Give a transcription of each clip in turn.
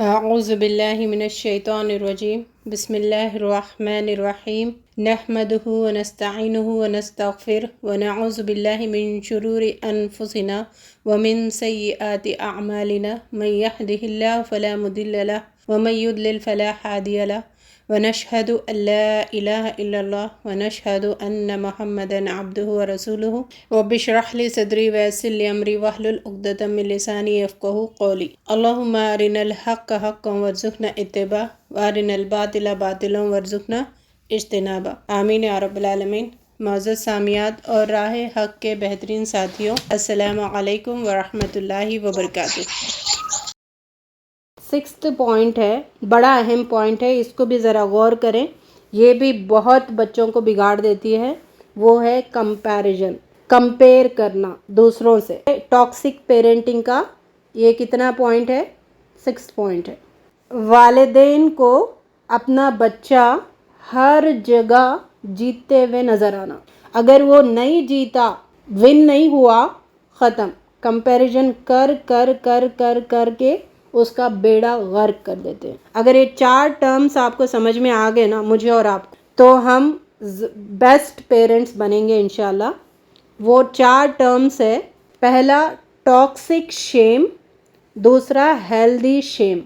اعوذ باللہ من الشیطان الرجیم بسم اللہ الرحمن الرحیم نحمده ونستعینه ونستغفره ونعوذ باللہ من شرور انفسنا ومن سیئات اعمالنا من يهده الله فلا مضل له ومن يضلل فلا هادي له ونشهد ان لا الہ الا اللہ ونشهد ان محمدا عبده ورسوله رب اشرح لي صدری ویسر لي امری واحلل عقدۃ من لسانی یفقهوا قولی اللهم ارنا الحق حقا وارزقنا اتباعه وارنا الباطل باطلا وارزقنا اجتنابا آمین یا رب العالمین۔ معزز سامعات اور راہ حق کے بہترین ساتھیوں، السلام علیکم ورحمۃ اللہ وبرکاتہ۔ سکسth پوائنٹ ہے، بڑا اہم پوائنٹ ہے، اس کو بھی ذرا غور کریں، یہ بھی بہت بچوں کو بگاڑ دیتی ہے، وہ ہے کمپیریزن، کمپیئر کرنا دوسروں سے۔ ٹاکسک پیرنٹنگ کا یہ کتنا پوائنٹ ہے؟ سکسth پوائنٹ ہے۔ والدین کو اپنا بچہ ہر جگہ جیتتے ہوئے نظر آنا، اگر وہ نہیں جیتا، ون نہیں ہوا، ختم، کمپیریزن کر کر کر کر کر کے اس کا بیڑا غرق کر دیتے ہیں۔ اگر یہ 4 ٹرمز آپ کو سمجھ میں آ گئے نا، مجھے اور آپ کو، تو ہم بیسٹ پیرنٹس بنیں گے انشاءاللہ۔ وہ 4 ٹرمز ہے، پہلا ٹاکسک شیم، دوسرا ہیلدی شیم،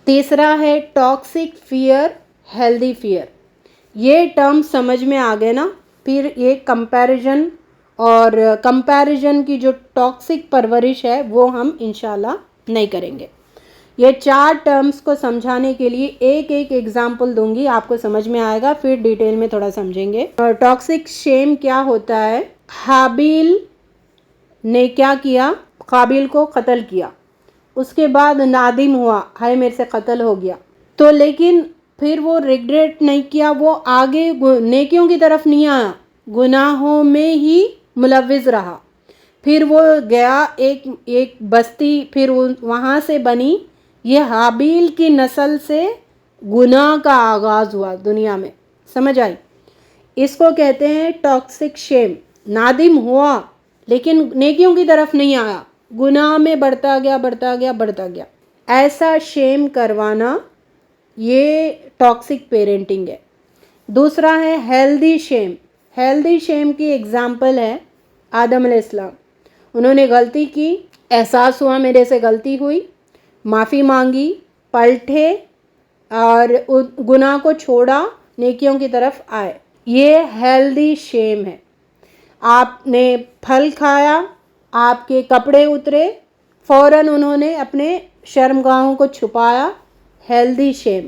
تیسرا ہے ٹاکسک فیئر، ہیلدی فیئر۔ یہ ٹرم سمجھ میں آ گئے نا، پھر یہ کمپیریزن اور کمپیریزن کی جو ٹاکسک پرورش ہے وہ ہم انشاءاللہ نہیں کریں گے۔ یہ 4 ٹرمز کو سمجھانے کے لیے ایک ایگزامپل دوں گی، آپ کو سمجھ میں آئے گا، پھر ڈیٹیل میں تھوڑا سمجھیں گے۔ ٹاکسک شیم کیا ہوتا ہے؟ حابیل نے کیا کیا؟ قابیل کو قتل کیا، اس کے بعد نادم ہوا، ہائے میرے سے قتل ہو گیا، تو لیکن پھر وہ ریگریٹ نہیں کیا، وہ آگے نیکیوں کی طرف نہیں آیا، گناہوں میں ہی ملوث رہا۔ پھر وہ گیا ایک بستی، پھر وہاں سے بنی، یہ حابیل کی نسل سے گناہ کا آغاز ہوا دنیا میں، سمجھ آئی؟ اس کو کہتے ہیں ٹاکسک شیم۔ نادم ہوا لیکن نیکیوں کی طرف نہیں آیا، گناہ میں بڑھتا گیا بڑھتا گیا بڑھتا گیا۔ ایسا شیم کروانا یہ ٹاکسک پیرنٹنگ ہے۔ دوسرا ہے ہیلدی شیم۔ ہیلدی شیم کی اگزامپل ہے آدم علیہ السلام، انہوں نے غلطی کی، احساس ہوا میرے سے غلطی ہوئی، معافی مانگی، پلٹے اور گناہ کو چھوڑا، نیکیوں کی طرف آئے، یہ ہیلدی شیم ہے۔ آپ نے پھل کھایا، آپ کے کپڑے اترے، فوراً انہوں نے اپنے شرمگاہوں کو چھپایا، ہیلدی شیم۔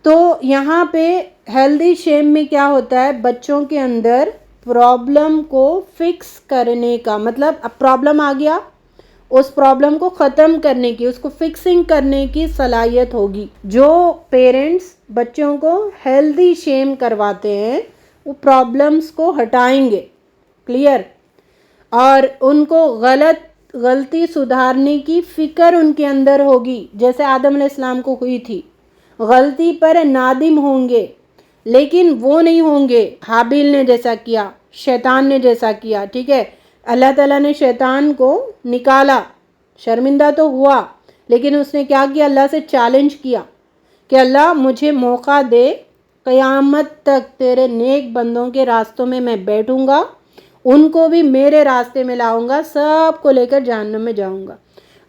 تو یہاں پہ ہیلدی شیم میں کیا ہوتا ہے؟ بچوں کے اندر پرابلم کو فکس کرنے کا، مطلب اب پرابلم آ گیا، اس پرابلم کو ختم کرنے کی، اس کو فکسنگ کرنے کی صلاحیت ہوگی۔ جو پیرنٹس بچوں کو ہیلدی شیم کرواتے ہیں وہ پرابلمس کو ہٹائیں گے، کلیئر، اور ان کو غلطی سدھارنے کی فکر ان کے اندر ہوگی، جیسے آدم علیہ السلام کو ہوئی تھی، غلطی پر نادم ہوں گے، لیکن وہ نہیں ہوں گے حابیل نے جیسا کیا، شیطان نے جیسا کیا، ٹھیک ہے؟ اللہ تعالیٰ نے شیطان کو نکالا، شرمندہ تو ہوا، لیکن اس نے کیا کیا؟ اللہ سے چیلنج کیا کہ اللہ مجھے موقع دے، قیامت تک تیرے نیک بندوں کے راستوں میں بیٹھوں گا، ان کو بھی میرے راستے میں لاؤں گا، سب کو لے کر جہنم میں جاؤں گا۔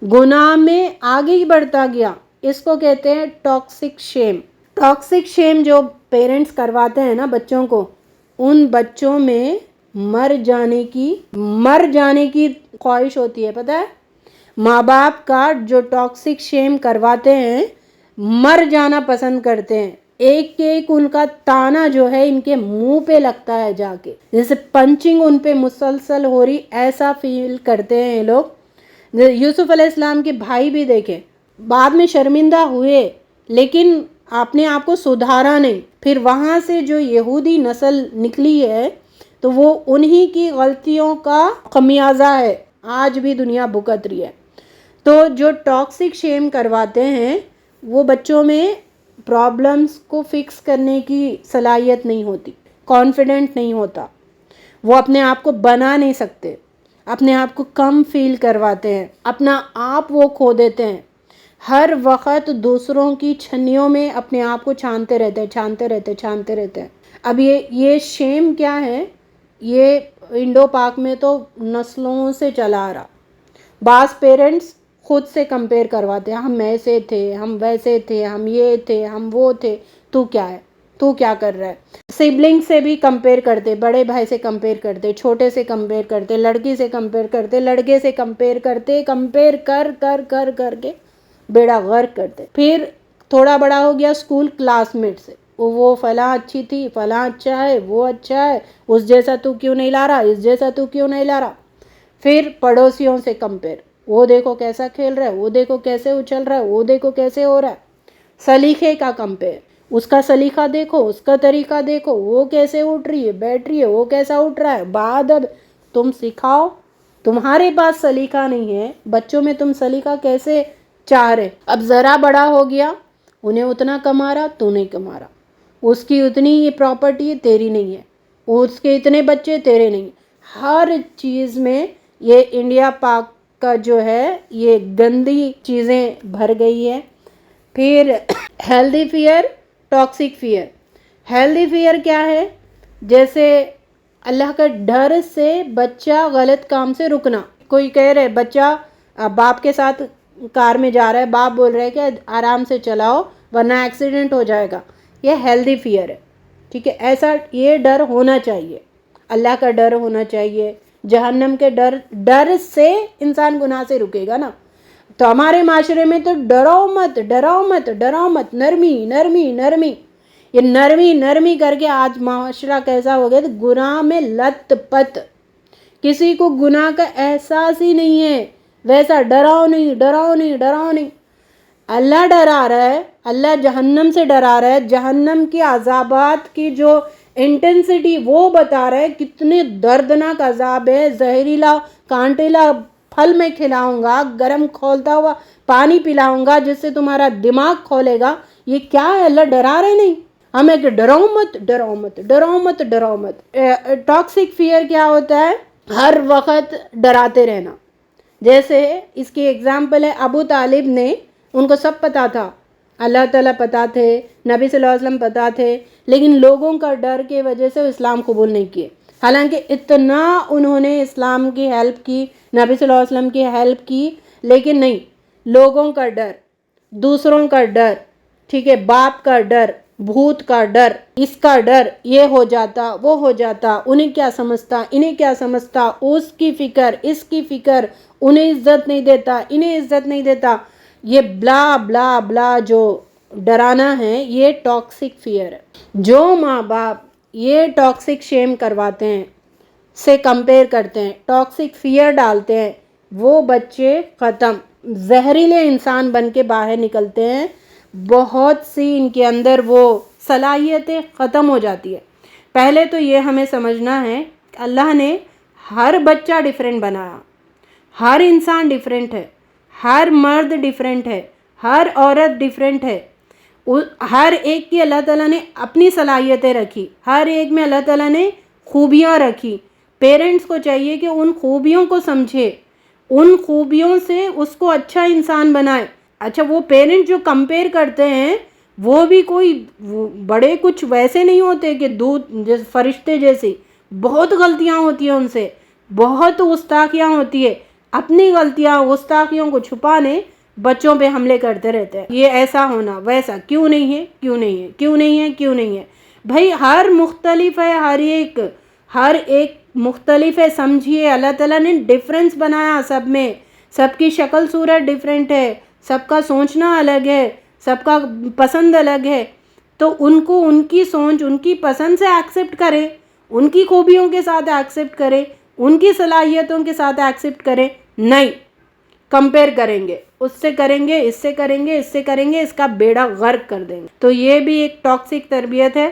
گناہ میں آگے ہی بڑھتا گیا، اس کو کہتے ہیں ٹاکسک شیم۔ ٹاکسک شیم جو پیرنٹس کرواتے ہیں نا بچوں کو، ان بچوں میں مر جانے کی خواہش ہوتی ہے، پتہ ہے؟ ماں باپ کا جو ٹاکسک شیم کرواتے ہیں مر جانا پسند کرتے ہیں، ایک ان کا تانا جو ہے ان کے منہ پہ لگتا ہے جا کے، جیسے پنچنگ ان پہ مسلسل ہو رہی، ایسا فیل کرتے ہیں یہ لوگ۔ یوسف علیہ السلام کے بھائی بھی دیکھیں، بعد میں شرمندہ ہوئے لیکن اپنے آپ کو سدھارا نہیں، پھر وہاں سے جو یہودی نسل نکلی ہے تو وہ انہی کی غلطیوں کا خمیازہ ہے، آج بھی دنیا بھگت رہی ہے۔ تو جو ٹاکسک شیم کرواتے ہیں وہ بچوں میں پرابلمس کو فکس کرنے کی صلاحیت نہیں ہوتی، کانفیڈنٹ نہیں ہوتا، وہ اپنے آپ کو بنا نہیں سکتے، اپنے آپ کو کم فیل کرواتے ہیں، اپنا آپ وہ کھو دیتے ہیں۔ ہر وقت دوسروں کی چھنیوں میں اپنے آپ کو چھانتے رہتے ہیں. اب یہ شیم کیا ہے؟ یہ انڈو پاک میں تو نسلوں سے چلا آ رہا. بعض پیرنٹس خود سے کمپیئر کرواتے ہیں، ہم ایسے تھے، ہم ویسے تھے، ہم یہ تھے، ہم وہ تھے، تو کیا ہے، تو کیا کر رہا ہے. سبلنگ سے بھی کمپیئر کرتے، بڑے بھائی سے کمپیئر کرتے، چھوٹے سے کمپیئر کرتے، لڑکی سے کمپیئر کرتے، لڑکے سے کمپیئر کرتے، کمپیئر کر کر کر کر کے بیڑا غرق کرتے. پھر تھوڑا بڑا ہو گیا اسکول کلاس میٹ سے، وہ فلاں اچھی تھی، فلاں اچھا ہے، وہ اچھا ہے، اس جیسا تو کیوں نہیں لا رہا، اس جیسا تو کیوں نہیں لا رہا. پھر پڑوسیوں سے کمپیئر، وہ دیکھو کیسا کھیل رہا ہے، وہ دیکھو کیسے اچھل رہا ہے، وہ دیکھو کیسے ہو رہا ہے. سلیقے کا کمپیئر، اس کا سلیقہ دیکھو، اس کا طریقہ دیکھو، وہ کیسے اٹھ رہی ہے، بیٹھ رہی ہے، وہ کیسا اٹھ رہا ہے. بعد اب تم سکھاؤ، تمہارے پاس سلیقہ نہیں ہے، بچوں میں تم سلیقہ کیسے چاہ رہے. اب ذرا بڑا ہو گیا، انہیں اتنا کما رہا، تو نہیں کما رہا، اس کی اتنی یہ پراپرٹی تیری نہیں ہے، اس کے اتنے بچے تیرے نہیں. ہر چیز میں یہ انڈیا پاک کا جو ہے یہ گندی چیزیں بھر گئی ہے. پھر healthy fear, toxic fear. Healthy fear کیا ہے؟ جیسے اللہ کا ڈر سے بچہ غلط کام سے رکنا. کوئی کہہ رہے بچہ باپ کے ساتھ کار میں جا رہا ہے، باپ بول رہے کہ آرام سے چلاؤ ورنہ ایکسیڈنٹ ہو جائے گا. یہ ہیلدی فیئر ہے، ٹھیک ہے. ایسا یہ ڈر ہونا چاہیے، اللہ کا ڈر ہونا چاہیے. جہنم کے ڈر سے انسان گناہ سے رکے گا نا. تو ہمارے معاشرے میں تو ڈراؤ مت، ڈراؤ مت، ڈراؤ مت، نرمی نرمی نرمی. یہ نرمی نرمی کر کے آج معاشرہ کیسا ہو گیا؟ تو گناہ میں لت پت، کسی کو گناہ کا احساس ہی نہیں ہے. ویسا ڈراؤ نہیں، ڈراؤ نہیں، ڈراؤ نہیں. اللہ ڈرا رہا ہے، اللہ جہنم سے ڈرا رہا ہے. جہنم کی عذابات کی جو انٹینسٹی وہ بتا رہا ہے، کتنے دردناک عذاب ہے. زہریلا کانٹیلا پھل میں کھلاؤں گا، گرم کھولتا ہوا پانی پلاؤں گا جس سے تمہارا دماغ کھولے گا. یہ کیا ہے؟ اللہ ڈرا رہے نہیں ہمیں کہ ڈراؤ مت، ڈراؤ مت، ڈراؤ مت، ڈراؤ مت. ٹاکسک فیئر کیا ہوتا ہے؟ ہر وقت ڈراتے رہنا. جیسے اس کی ایگزامپل ہے ابو طالب نے، ان کو سب پتا تھا، اللہ تعالیٰ پتا تھے، نبی صلی اللہ علیہ وسلم پتا تھے، لیکن لوگوں کا ڈر کی وجہ سے اسلام قبول نہیں کیے. حالانکہ اتنا انہوں نے اسلام کی ہیلپ کی، نبی صلی اللہ علیہ وسلم کی ہیلپ کی، لیکن نہیں. لوگوں کا ڈر، دوسروں کا ڈر، ٹھیک ہے، باپ کا ڈر، بھوت کا ڈر، اس کا ڈر، یہ ہو جاتا، وہ ہو جاتا، انہیں کیا سمجھتا، انہیں کیا سمجھتا، اس کی فکر، اس کی فکر، انہیں عزت نہیں دیتا، انہیں عزت نہیں دیتا. یہ بلا بلا بلا جو ڈرانا ہے، یہ ٹاکسک فیئر ہے. جو ماں باپ یہ ٹاکسک شیم کرواتے ہیں، سے کمپیئر کرتے ہیں، ٹاکسک فیئر ڈالتے ہیں، وہ بچے ختم، زہریلے انسان بن کے باہر نکلتے ہیں. بہت سی ان کے اندر وہ صلاحیتیں ختم ہو جاتی ہے. پہلے تو یہ ہمیں سمجھنا ہے کہ اللہ نے ہر بچہ ڈیفرنٹ بنایا، ہر انسان ڈیفرنٹ ہے، ہر مرد ڈیفرنٹ ہے، ہر عورت ڈیفرنٹ ہے. ہر ایک کی اللہ تعالیٰ نے اپنی صلاحیتیں رکھی، ہر ایک میں اللہ تعالیٰ نے خوبیاں رکھی. پیرنٹس کو چاہیے کہ ان خوبیوں کو سمجھے، ان خوبیوں سے اس کو اچھا انسان بنائے. اچھا، وہ پیرنٹ جو کمپیئر کرتے ہیں وہ بھی کوئی بڑے کچھ ویسے نہیں ہوتے کہ دودھ جیسے فرشتے جیسے. بہت غلطیاں ہوتی ہیں ان سے، بہت گستاخیاں ہوتی ہے. اپنی غلطیاں گستاخیوں کو چھپانے بچوں پہ حملے کرتے رہتے ہیں. یہ ایسا ہونا، ویسا کیوں نہیں ہے، کیوں نہیں ہے، کیوں نہیں ہے، کیوں نہیں ہے. بھائی ہر مختلف ہے، ہر ایک مختلف ہے. سمجھیے اللہ تعالیٰ نے ڈفرینس بنایا سب میں، سب کی شکل صورت ڈفرینٹ ہے، سب کا سوچنا الگ ہے، سب کا پسند الگ ہے. تو ان کو ان کی سوچ، ان کی پسند سے ایکسیپٹ کریں، ان کی خوبیوں کے ساتھ ایکسیپٹ کریں، ان کی صلاحیتوں کے ساتھ ایکسیپٹ کریں. نہیں، کمپیئر کریں گے، اس سے کریں گے، اس سے کریں گے، اس سے کریں گے، اس کا بیڑا غرق کر دیں گے. تو یہ بھی ایک ٹاکسک تربیت ہے.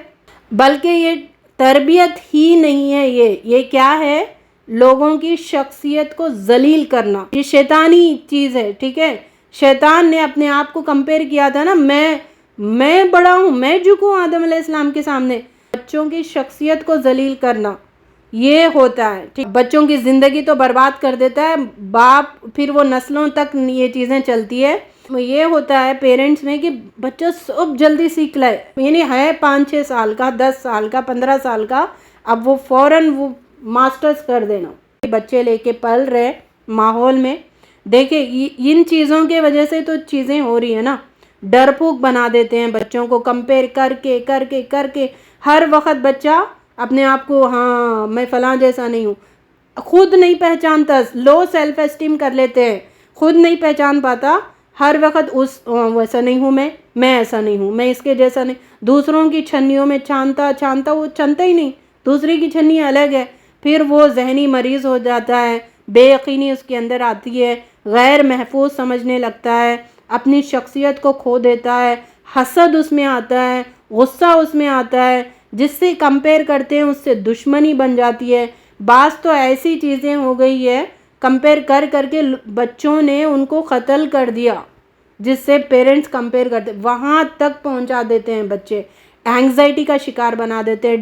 بلکہ یہ تربیت ہی نہیں ہے، یہ کیا ہے؟ لوگوں کی شخصیت کو ذلیل کرنا. یہ شیطانی چیز ہے، ٹھیک ہے. شیطان نے اپنے آپ کو کمپیئر کیا تھا نا، میں بڑا ہوں، میں جھکوں آدم علیہ السلام کے سامنے. بچوں کی شخصیت کو ذلیل کرنا یہ ہوتا ہے، ٹھیک. بچوں کی زندگی تو برباد کر دیتا ہے باپ، پھر وہ نسلوں تک یہ چیزیں چلتی ہے. یہ ہوتا ہے پیرنٹس میں کہ بچہ سب جلدی سیکھ لائے، یعنی ہے 5-6 سال کا، 10 سال کا، 15 سال کا، اب وہ فوراً وہ ماسٹرز کر دینا. بچے لے کے پل رہے ماحول میں، دیکھیں ان چیزوں کے وجہ سے تو چیزیں ہو رہی ہیں نا. ڈرپوک بنا دیتے ہیں بچوں کو، کمپیئر کر کے ہر وقت بچہ اپنے آپ کو، ہاں میں فلاں جیسا نہیں ہوں، خود نہیں پہچانتا، لو سیلف اسٹیم کر لیتے ہیں، خود نہیں پہچان پاتا، ہر وقت ویسا نہیں ہوں، میں ایسا نہیں ہوں، میں اس کے جیسا نہیں، دوسروں کی چھنیوں میں چھانتا وہ چھنتا ہی نہیں، دوسری کی چھنی الگ ہے. پھر وہ ذہنی مریض ہو جاتا ہے، بے یقینی اس کے اندر آتی ہے، غیر محفوظ سمجھنے لگتا ہے، اپنی شخصیت کو کھو دیتا ہے، حسد اس میں آتا ہے، غصہ اس میں آتا ہے، جس سے کمپیئر کرتے ہیں اس سے دشمنی بن جاتی ہے. بعض تو ایسی چیزیں ہو گئی ہے، کمپیئر کر کے بچوں نے ان کو قتل کر دیا، جس سے پیرنٹس کمپیئر کرتے وہاں تک پہنچا دیتے ہیں، بچے اینگزائٹی کا شکار بنا دیتے ہیں،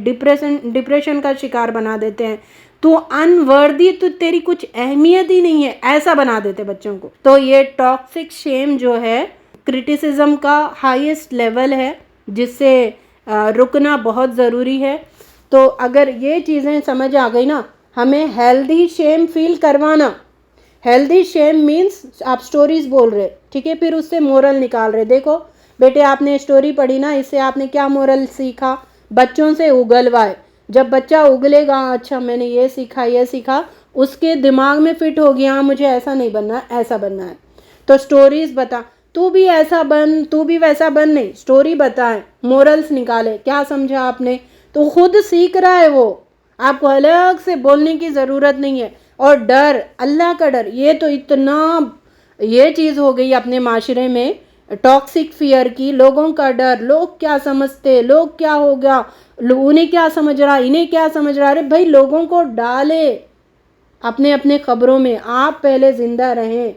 ڈپریشن کا شکار بنا دیتے ہیں، تو انوردی، تو تیری کچھ اہمیت ہی نہیں ہے، ایسا بنا دیتے بچوں کو. تو یہ ٹاکسک شیم جو ہے کرٹیسزم کا ہائیسٹ لیول ہے، جس سے رکنا بہت ضروری ہے. تو اگر یہ چیزیں سمجھ آ گئی نا، ہمیں ہیلدی شیم فیل کروانا. ہیلدی شیم مینس آپ سٹوریز بول رہے، ٹھیک ہے، پھر اس سے مورل نکال رہے. دیکھو بیٹے آپ نے اسٹوری پڑھی نا، اس سے آپ نے کیا مورل سیکھا؟ بچوں سے اگلوائے. جب بچہ اگلے گا، اچھا میں نے یہ سیکھا، اس کے دماغ میں فٹ ہو گیا، مجھے ایسا نہیں بننا، ایسا بننا ہے. تو سٹوریز بتا، تو بھی ایسا بن، تو بھی ویسا بن، نہیں، سٹوری بتائیں، مورلز نکالے، کیا سمجھا آپ نے، تو خود سیکھ رہا ہے وہ، آپ کو الگ سے بولنے کی ضرورت نہیں ہے. اور ڈر، اللہ کا ڈر، یہ تو اتنا یہ چیز ہو گئی اپنے معاشرے میں، ٹاکسک فیئر کی، لوگوں کا ڈر، لوگ کیا سمجھتے، لوگ کیا ہوگا، انہیں کیا سمجھ رہا، انہیں کیا سمجھ رہا. ارے بھائی لوگوں کو ڈالے اپنے خبروں میں، آپ پہلے زندہ رہیں،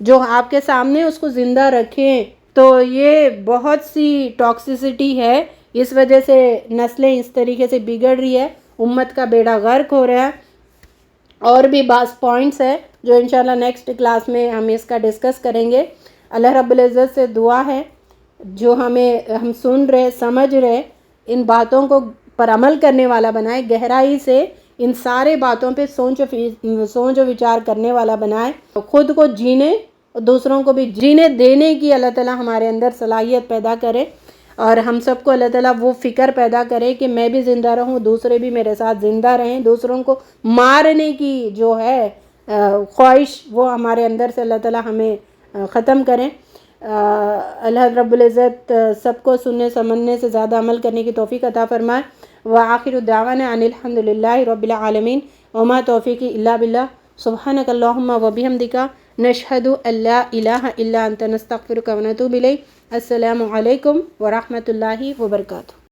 جو آپ کے سامنے اس کو زندہ رکھیں. تو یہ بہت سی ٹاکسیسٹی ہے، اس وجہ سے نسلیں اس طریقے سے بگڑ رہی ہے، امت کا بیڑا غرق ہو رہا ہے. اور بھی بعض پوائنٹس ہے جو انشاءاللہ نیکسٹ کلاس میں ہم اس کا ڈسکس کریں گے. اللہ رب العزت سے دعا ہے جو ہم سن رہے، سمجھ رہے، ان باتوں کو پر عمل کرنے والا بنائے، گہرائی سے ان سارے باتوں پہ سوچ و وچار کرنے والا بنائے، خود کو جینے، دوسروں کو بھی جینے دینے کی اللہ تعالیٰ ہمارے اندر صلاحیت پیدا کرے. اور ہم سب کو اللہ تعالیٰ وہ فکر پیدا کرے کہ میں بھی زندہ رہوں، دوسرے بھی میرے ساتھ زندہ رہیں، دوسروں کو مارنے کی جو ہے خواہش وہ ہمارے اندر سے اللہ تعالیٰ ہمیں ختم کریں. اللہ رب العزت سب کو سننے سمجھنے سے زیادہ عمل کرنے کی توفیق عطا فرمائے. وآخر دعوانا ان الحمد للہ رب العالمین وما توفیقی الا باللہ. سبحانک اللہم وبحمدک نشہد ان لا الہ الا انت نستغفرک ونتوب الیک. السلام علیکم ورحمۃ اللہ وبرکاتہ.